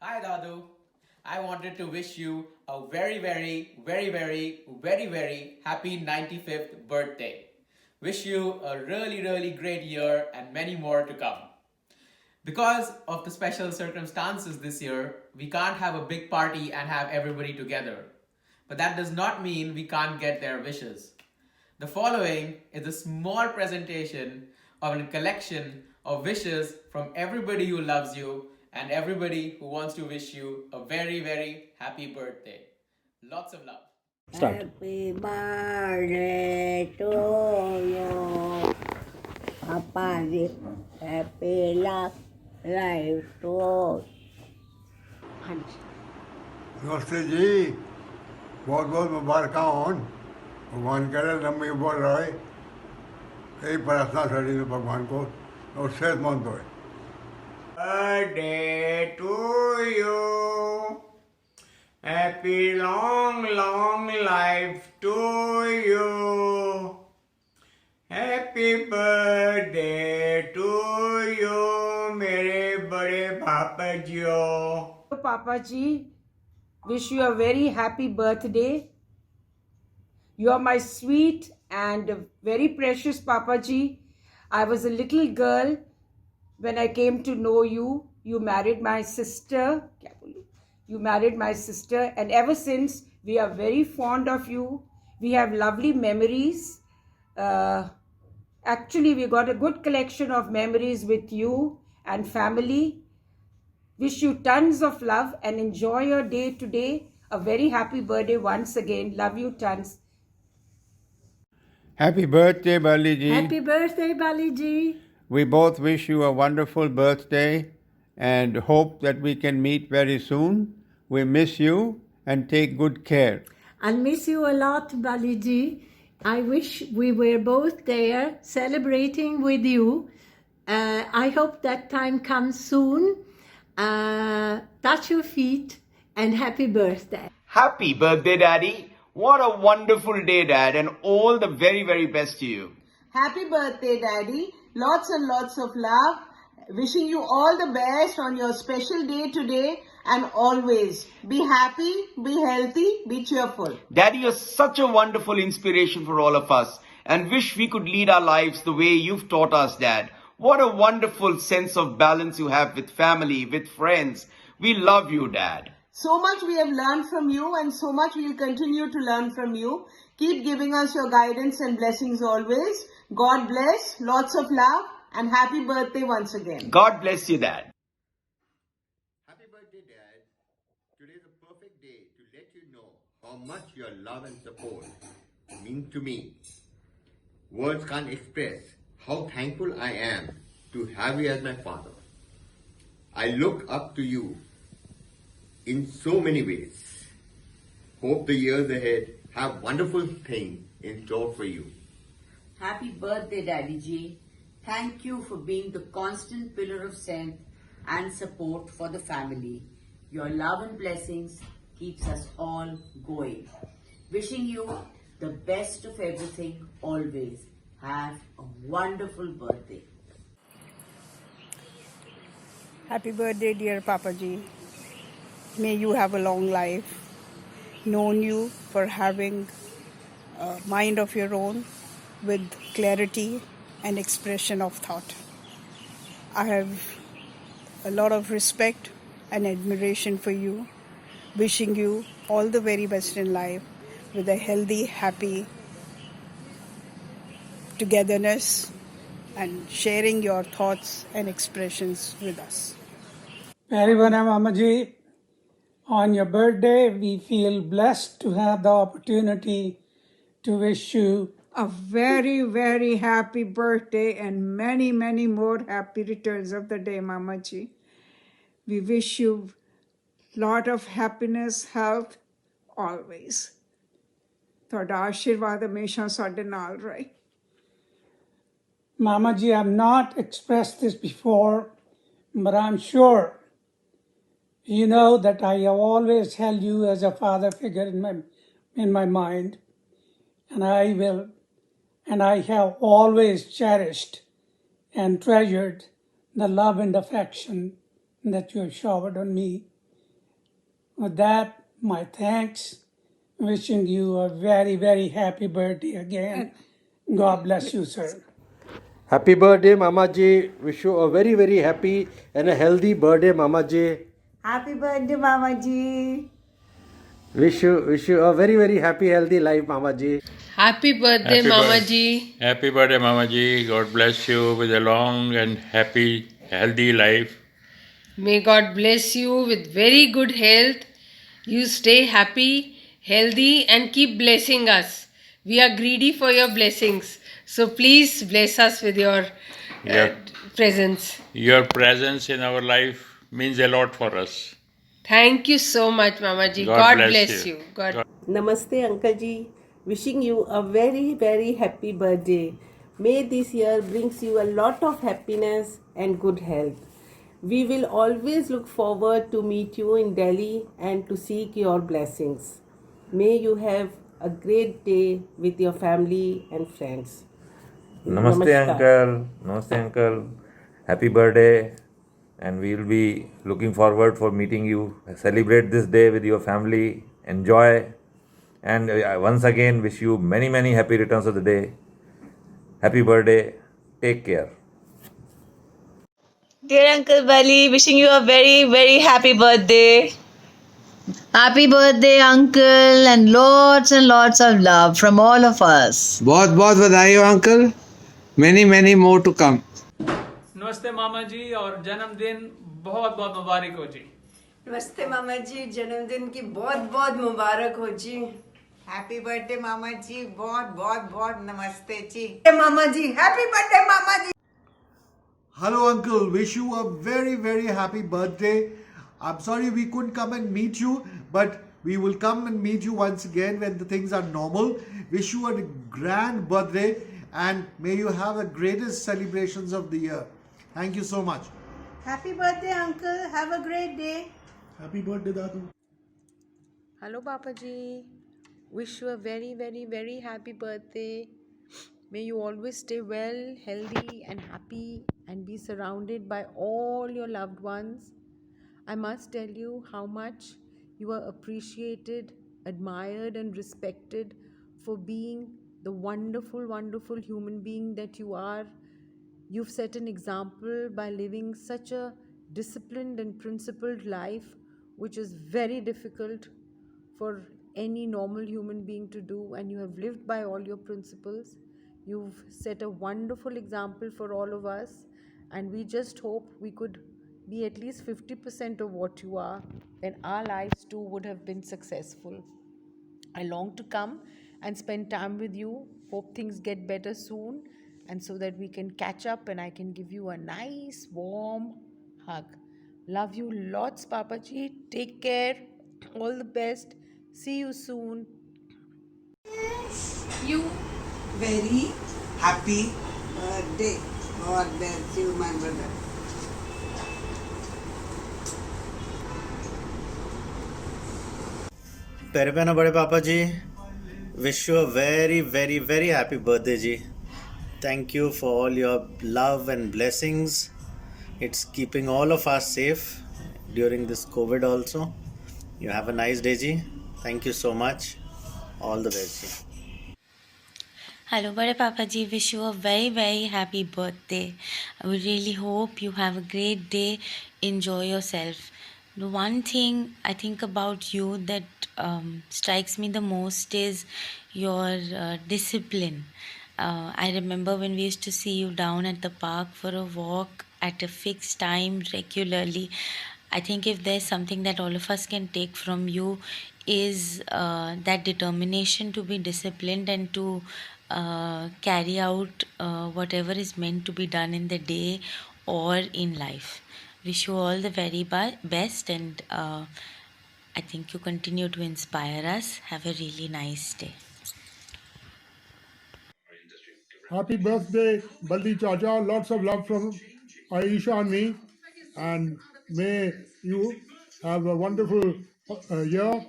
Hi Dadu. I wanted to wish you a very happy 95th birthday. Wish you a really great year and many more to come. Because of the special circumstances this year, we can't have a big party and have everybody together. But that does not mean we can't get their wishes. The following is a small presentation of a collection of wishes from everybody who loves you and everybody who wants to wish you a very happy birthday. Lots of love. Start. Happy birthday to you. Papa ji, happy love life to नमस्ते जी बहुत बहुत मुबारक होन भगवान करे लंबी उम्र रहे यही प्रार्थना करी तो भगवान को और सेहतमंद होए Birthday to you. Happy long life to you. Happy birthday to you, मेरे बड़े पापा जियो. Papa ji, wish you a very happy birthday. You are my sweet and very precious Papa ji. I was a little girl when I came to know you. You married my sister. You married my sister, and ever since we are very fond of you. We have lovely memories. Actually, we got a good collection of memories with you and family. Wish you tons of love and enjoy your day today. A very happy birthday once again. Love you tons. Happy birthday, Bali ji. Happy birthday, Bali ji. We both wish you a wonderful birthday and hope that we can meet very soon. We miss you and take good care. I'll miss you a lot, Bali ji. I wish we were both there celebrating with you. I hope that time comes soon. Touch your feet and happy birthday. Happy birthday, Daddy. What a wonderful day, Dad, and all the very best to you. Happy birthday, Daddy. Lots and lots of love. Wishing you all the best on your special day today and always. Be happy, be healthy, be cheerful. Daddy, you're such a wonderful inspiration for all of us and wish we could lead our lives the way you've taught us, Dad. What a wonderful sense of balance you have with family, with friends. We love you, Dad. So much we have learned from you and so much we will continue to learn from you. Keep giving us your guidance and blessings always. God bless, lots of love and happy birthday once again. God bless you, Dad. Happy birthday, Dad. Today is a perfect day to let you know how much your love and support mean to me. Words can't express how thankful I am to have you as my father. I look up to you in so many ways. Hope the years ahead have wonderful things in store for you. Happy birthday, Daddy G. Thank you for being the constant pillar of strength and support for the family. Your love and blessings keeps us all going. Wishing you the best of everything always. Have a wonderful birthday. Happy birthday, dear Papa Ji. May you have a long life. Known you for having a mind of your own with clarity and expression of thought. I have a lot of respect and admiration for you. Wishing you all the very best in life with a healthy, happy togetherness and sharing your thoughts and expressions with us. Parivana Mamaji, on your birthday, we feel blessed to have the opportunity to wish you a very happy birthday and many more happy returns of the day, Mamaji. We wish you lot of happiness, health, always. ਤੁਹਾਡਾ ਆਸ਼ੀਰਵਾਦ ਹਮੇਸ਼ਾ ਸਾਡੇ ਨਾਲ ਰਹੇ. Mama ji, I've not expressed this before, but I'm sure you know that I have always held you as a father figure in my mind, and I have always cherished and treasured the love and affection that you have showered on me With that, my thanks. Wishing you a very, very happy birthday again. God bless you, sir. Happy birthday, Mama Ji. Wish you a very, very happy and a healthy birthday, Mama Ji. Happy birthday, Mama Ji. Wish you a very, very happy, healthy life, Mama Ji. Happy birthday, Mama Ji. Happy birthday, Mama Ji. God bless you with a long and happy, healthy life. May God bless you with very good health. You stay happy, healthy, and keep blessing us. We are greedy for your blessings. So please bless us with your Your, presence. your presence in our life means a lot for us. Thank you so much, Mama Ji. God God bless bless you. you. God. Namaste, Uncle Ji. Wishing you a very, very happy birthday. May this year brings you a lot of happiness and good health. We will always look forward to meet you in Delhi and to seek your blessings. May you have a great day with your family and friends. Namaste, Namaskar. Uncle. Namaste, Uncle. Happy birthday. And we will be looking forward for meeting you. Celebrate this day with your family. Enjoy. And once again, wish you many, many happy returns of the day. Happy birthday. Take care. Dear Uncle Bali, wishing you a very, very happy birthday. Happy birthday, Uncle, and lots of love from all of us. बहुत बहुत बधाई हो uncle. Many more to come. नमस्ते मामा जी और जन्मदिन बहुत बहुत मुबारक हो जी. नमस्ते मामा जी, जन्मदिन की बहुत बहुत मुबारक हो जी. हैप्पी बर्थडे मामा जी. बहुत नमस्ते जी. मामा जी, happy birthday mama ji. Hello uncle, wish you a very, very happy birthday. I'm sorry we couldn't come and meet you, but we will come and meet you once again when the things are normal. Wish you a grand birthday and may you have the greatest celebrations of the year. Thank you so much. Happy birthday uncle, have a great day. Happy birthday Dadu. Hello Papa Ji. Wish you a very, very, very happy birthday. May you always stay well, healthy and happy and be surrounded by all your loved ones. I must tell you how much you are appreciated, admired and respected for being the wonderful, wonderful human being that you are. You've set an example by living such a disciplined and principled life, which is very difficult for any normal human being to do, and you have lived by all your principles. You've set a wonderful example for all of us, and we just hope we could be at least 50% of what you are, and our lives too would have been successful. I long to come and spend time with you. Hope things get better soon, and so that we can catch up and I can give you a nice warm hug. Love you lots, Papa Ji. Take care. All the best. See you soon. You very happy birthday. God bless you, my brother. प्यारे बहनों बड़े पापा जी, wish you a very, very, very happy birthday ji. Thank you for all your love and blessings. It's keeping all of us safe during this COVID also. You have a nice day ji. Thank you so much. All the best ji. Hello, Bade Papa Ji. Wish you a very, very happy birthday. I would really hope you have a great day. Enjoy yourself. The one thing I think about you that strikes me the most is your discipline. I remember when we used to see you down at the park for a walk at a fixed time regularly. I think if there's something that all of us can take from you is that determination to be disciplined and to carry out whatever is meant to be done in the day or in life. Wish you all the very best, and I think you continue to inspire us. Have a really nice day. Happy birthday, Baldi Chacha. Lots of love from Aisha and me. And may you have a wonderful year.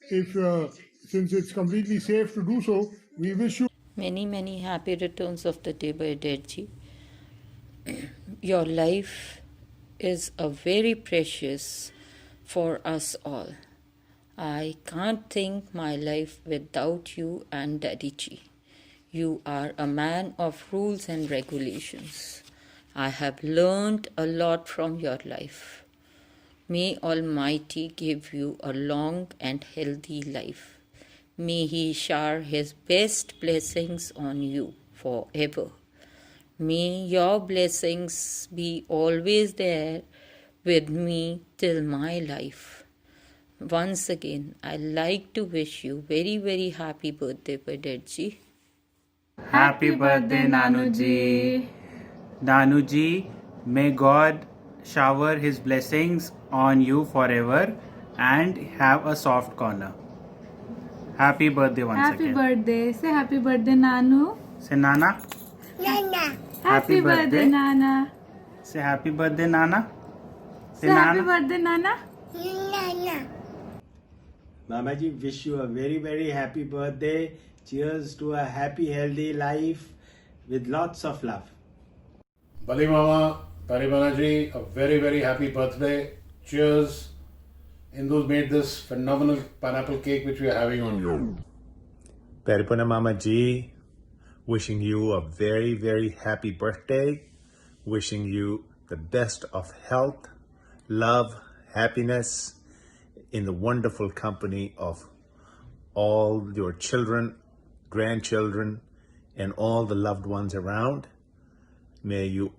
Since it's completely safe to do so, we wish you many happy returns of the day by Deji. Your life is a very precious for us all. I can't think my life without you and Daddy Ji. You are a man of rules and regulations. I have learned a lot from your life. May Almighty give you a long and healthy life. May He shower His best blessings on you forever. May your blessings be always there with me till my life. Once again, I like to wish you very, very happy birthday, Padetji. Happy birthday, Nanuji. Nanuji, may God shower His blessings on you forever and have a soft corner. Happy birthday once again. Happy birthday. Say happy birthday, Nanu. Say Nana. Nana. Happy birthday, Nana. Say happy birthday, Nana. Say happy birthday, Nana. Nana. Mama ji, wish you a very, very happy birthday. Cheers to a happy, healthy life with lots of love. Bali Mama, Paribana ji, a very, very happy birthday. Cheers. Indus made this phenomenal pineapple cake which we are having on you. Paripana Mama ji, wishing you a very, very happy birthday. Wishing you the best of health, love, happiness in the wonderful company of all your children, grandchildren, and all the loved ones around. May you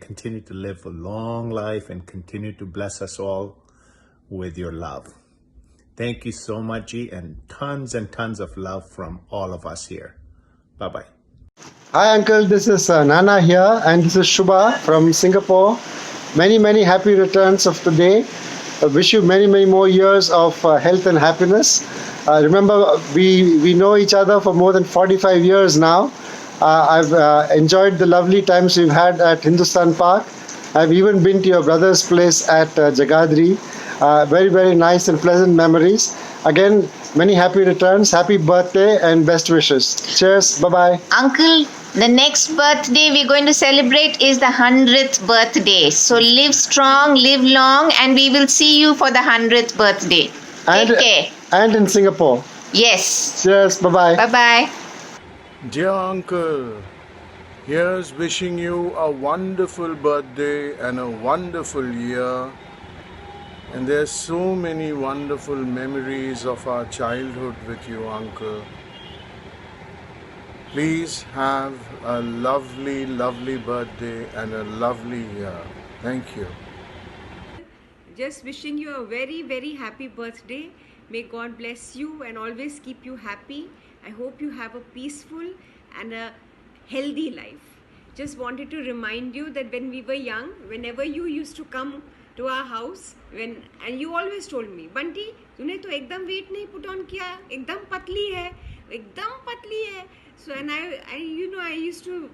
continue to live a long life and continue to bless us all with your love. Thank you so much, Ji, and tons of love from all of us here. Bye-bye. Hi Uncle, this is Nana here and this is Shubha from Singapore. Many happy returns of today. I wish you many more years of health and happiness. Remember, we know each other for more than 45 years now. I've enjoyed the lovely times we've had at Hindustan Park. I've even been to your brother's place at Jagadri. Very nice and pleasant memories. Again, many happy returns, happy birthday and best wishes. Cheers, bye-bye. Uncle, the next birthday we're going to celebrate is the 100th birthday. So live strong, live long, and we will see you for the 100th birthday. Take care. And in Singapore. Yes. Cheers, bye-bye. Bye-bye. Dear Uncle, here's wishing you a wonderful birthday and a wonderful year. And there's so many wonderful memories of our childhood with you, Uncle. Please have a lovely birthday and a lovely year. Thank you. Just wishing you a very happy birthday. May God bless you and always keep you happy. I hope you have a peaceful and a healthy life. Just wanted to remind you that when we were young, whenever you used to come to our house, and you always told me, Bunty, तूने तो एकदम weight नहीं put on किया, एकदम पतली है. So and I used to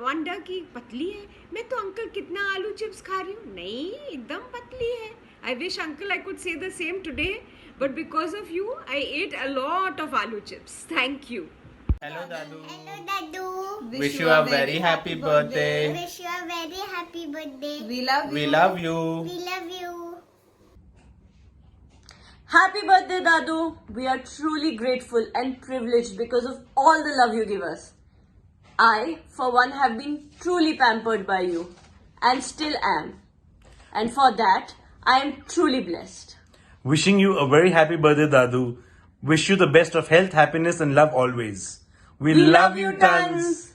wonder कि पतली है, मैं तो अंकल कितना आलू चिप्स खा रही हूँ, नहीं एकदम पतली है. I wish uncle I could say the same today, but because of you I ate a lot of aloo chips. Thank you. Hello Dadu. Hello, Dadu. Wish you a very happy birthday. Wish you a very happy birthday. We love you. We love you. Happy birthday, Dadu. We are truly grateful and privileged because of all the love you give us. I, for one, have been truly pampered by you and still am. And for that, I am truly blessed. Wishing you a very happy birthday, Dadu. Wish you the best of health, happiness and love always. We love you tons.